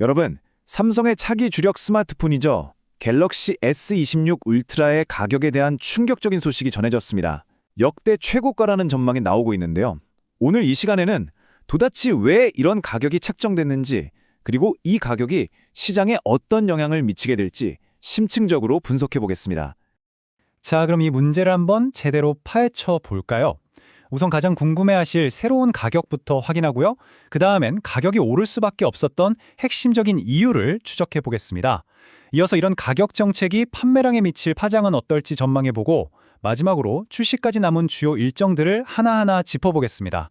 여러분, 삼성의 차기 주력 스마트폰이죠. 갤럭시 S26 울트라의 가격에 대한 충격적인 소식이 전해졌습니다. 역대 최고가라는 전망이 나오고 있는데요. 오늘 이 시간에는 도대체 왜 이런 가격이 책정됐는지, 그리고 이 가격이 시장에 어떤 영향을 미치게 될지 심층적으로 분석해 보겠습니다. 자, 그럼 이 문제를 한번 제대로 파헤쳐 볼까요? 우선 가장 궁금해하실 새로운 가격부터 확인하고요. 그 다음엔 가격이 오를 수밖에 없었던 핵심적인 이유를 추적해 보겠습니다. 이어서 이런 가격 정책이 판매량에 미칠 파장은 어떨지 전망해보고 마지막으로 출시까지 남은 주요 일정들을 하나하나 짚어보겠습니다.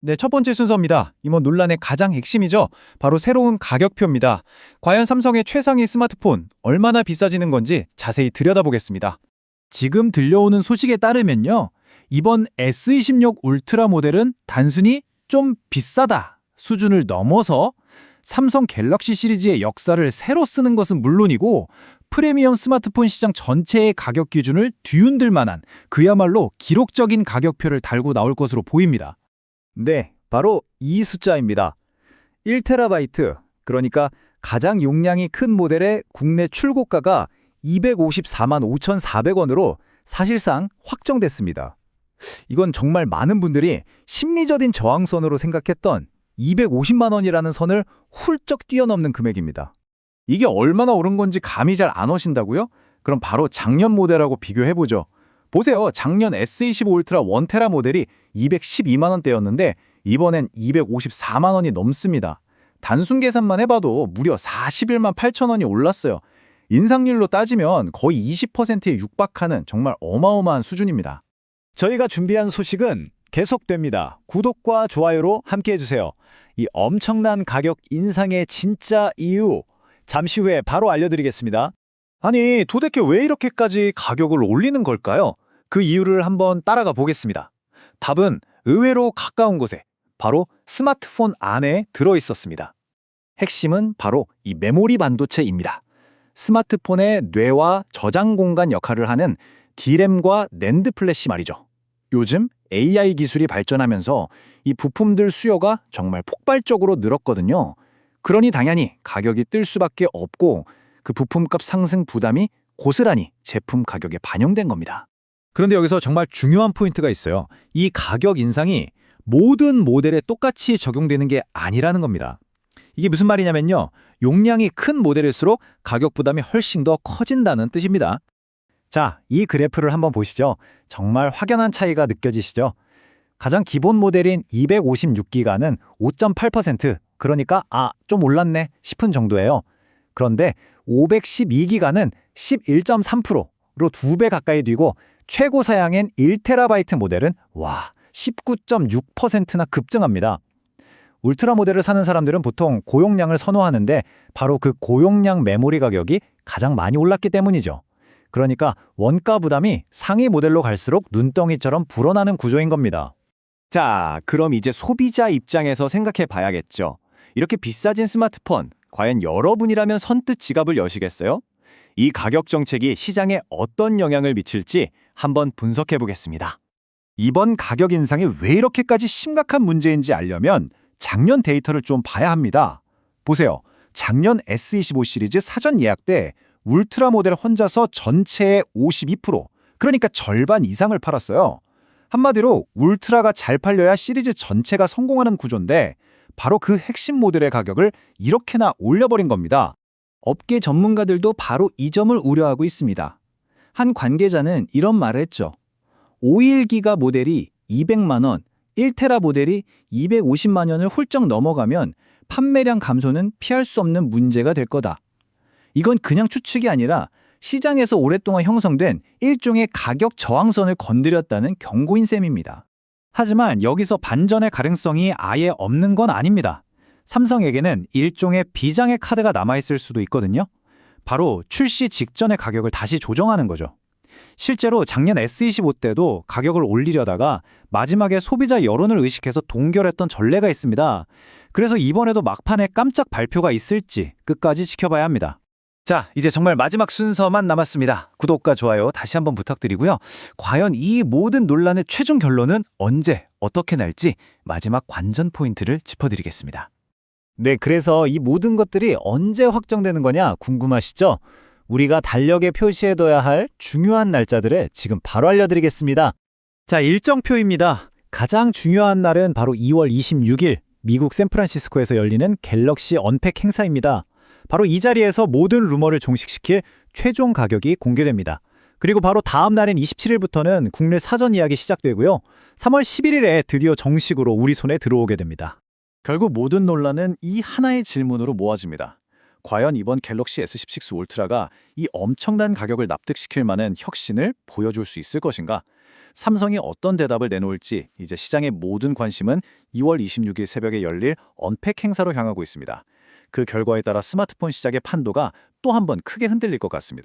네, 첫 번째 순서입니다. 이번 논란의 가장 핵심이죠. 바로 새로운 가격표입니다. 과연 삼성의 최상위 스마트폰 얼마나 비싸지는 건지 자세히 들여다보겠습니다. 지금 들려오는 소식에 따르면요. 이번 S26 울트라 모델은 단순히 좀 비싸다 수준을 넘어서 삼성 갤럭시 시리즈의 역사를 새로 쓰는 것은 물론이고 프리미엄 스마트폰 시장 전체의 가격 기준을 뒤흔들 만한 그야말로 기록적인 가격표를 달고 나올 것으로 보입니다. 네, 바로 이 숫자입니다. 1TB, 그러니까 가장 용량이 큰 모델의 국내 출고가가 254만 5,400원으로 사실상 확정됐습니다. 이건 정말 많은 분들이 심리적인 저항선으로 생각했던 250만 원이라는 선을 훌쩍 뛰어넘는 금액입니다. 이게 얼마나 오른 건지 감이 잘 안 오신다고요? 그럼 바로 작년 모델하고 비교해보죠. 보세요. 작년 S25 울트라 1테라 모델이 212만 원대였는데 이번엔 254만 원이 넘습니다. 단순 계산만 해봐도 무려 41만 8천 원이 올랐어요. 인상률로 따지면 거의 20%에 육박하는 정말 어마어마한 수준입니다. 저희가 준비한 소식은 계속됩니다. 구독과 좋아요로 함께해주세요. 이 엄청난 가격 인상의 진짜 이유, 잠시 후에 바로 알려드리겠습니다. 아니, 도대체 왜 이렇게까지 가격을 올리는 걸까요? 그 이유를 한번 따라가 보겠습니다. 답은 의외로 가까운 곳에 바로 스마트폰 안에 들어있었습니다. 핵심은 바로 이 메모리 반도체입니다. 스마트폰의 뇌와 저장 공간 역할을 하는 D램과 낸드 플래시 말이죠. 요즘 AI 기술이 발전하면서 이 부품들 수요가 정말 폭발적으로 늘었거든요. 그러니 당연히 가격이 뜰 수밖에 없고 그 부품값 상승 부담이 고스란히 제품 가격에 반영된 겁니다. 그런데 여기서 정말 중요한 포인트가 있어요. 이 가격 인상이 모든 모델에 똑같이 적용되는 게 아니라는 겁니다. 이게 무슨 말이냐면요. 용량이 큰 모델일수록 가격 부담이 훨씬 더 커진다는 뜻입니다. 자, 이 그래프를 한번 보시죠. 정말 확연한 차이가 느껴지시죠? 가장 기본 모델인 256기가는 5.8%, 그러니까 좀 올랐네 싶은 정도예요. 그런데 512기가는 11.3%로 2배 가까이 뛰고 최고 사양인 1TB 모델은 19.6%나 급증합니다. 울트라 모델을 사는 사람들은 보통 고용량을 선호하는데 바로 그 고용량 메모리 가격이 가장 많이 올랐기 때문이죠. 그러니까 원가 부담이 상위 모델로 갈수록 눈덩이처럼 불어나는 구조인 겁니다. 자, 그럼 이제 소비자 입장에서 생각해 봐야겠죠. 이렇게 비싸진 스마트폰, 과연 여러분이라면 선뜻 지갑을 여시겠어요? 이 가격 정책이 시장에 어떤 영향을 미칠지 한번 분석해 보겠습니다. 이번 가격 인상이 왜 이렇게까지 심각한 문제인지 알려면 작년 데이터를 좀 봐야 합니다. 보세요. 작년 S25 시리즈 사전 예약 때 울트라 모델 혼자서 전체의 52%, 그러니까 절반 이상을 팔았어요. 한마디로 울트라가 잘 팔려야 시리즈 전체가 성공하는 구조인데 바로 그 핵심 모델의 가격을 이렇게나 올려버린 겁니다. 업계 전문가들도 바로 이 점을 우려하고 있습니다. 한 관계자는 이런 말을 했죠. 51기가 모델이 200만 원, 1테라 모델이 250만 원을 훌쩍 넘어가면 판매량 감소는 피할 수 없는 문제가 될 거다. 이건 그냥 추측이 아니라 시장에서 오랫동안 형성된 일종의 가격 저항선을 건드렸다는 경고인 셈입니다. 하지만 여기서 반전의 가능성이 아예 없는 건 아닙니다. 삼성에게는 일종의 비장의 카드가 남아있을 수도 있거든요. 바로 출시 직전의 가격을 다시 조정하는 거죠. 실제로 작년 S25 때도 가격을 올리려다가 마지막에 소비자 여론을 의식해서 동결했던 전례가 있습니다. 그래서 이번에도 막판에 깜짝 발표가 있을지 끝까지 지켜봐야 합니다. 자, 이제 정말 마지막 순서만 남았습니다. 구독과 좋아요 다시 한번 부탁드리고요. 과연 이 모든 논란의 최종 결론은 언제 어떻게 날지 마지막 관전 포인트를 짚어드리겠습니다. 네, 그래서 이 모든 것들이 언제 확정되는 거냐 궁금하시죠? 우리가 달력에 표시해둬야 할 중요한 날짜들을 지금 바로 알려드리겠습니다. 자, 일정표입니다. 가장 중요한 날은 바로 2월 26일 미국 샌프란시스코에서 열리는 갤럭시 언팩 행사입니다. 바로 이 자리에서 모든 루머를 종식시킬 최종 가격이 공개됩니다. 그리고 바로 다음 날인 27일부터는 국내 사전 예약이 시작되고요. 3월 11일에 드디어 정식으로 우리 손에 들어오게 됩니다. 결국 모든 논란은 이 하나의 질문으로 모아집니다. 과연 이번 갤럭시 S16 울트라가 이 엄청난 가격을 납득시킬 만한 혁신을 보여줄 수 있을 것인가? 삼성이 어떤 대답을 내놓을지 이제 시장의 모든 관심은 2월 26일 새벽에 열릴 언팩 행사로 향하고 있습니다. 그 결과에 따라 스마트폰 시장의 판도가 또 한 번 크게 흔들릴 것 같습니다.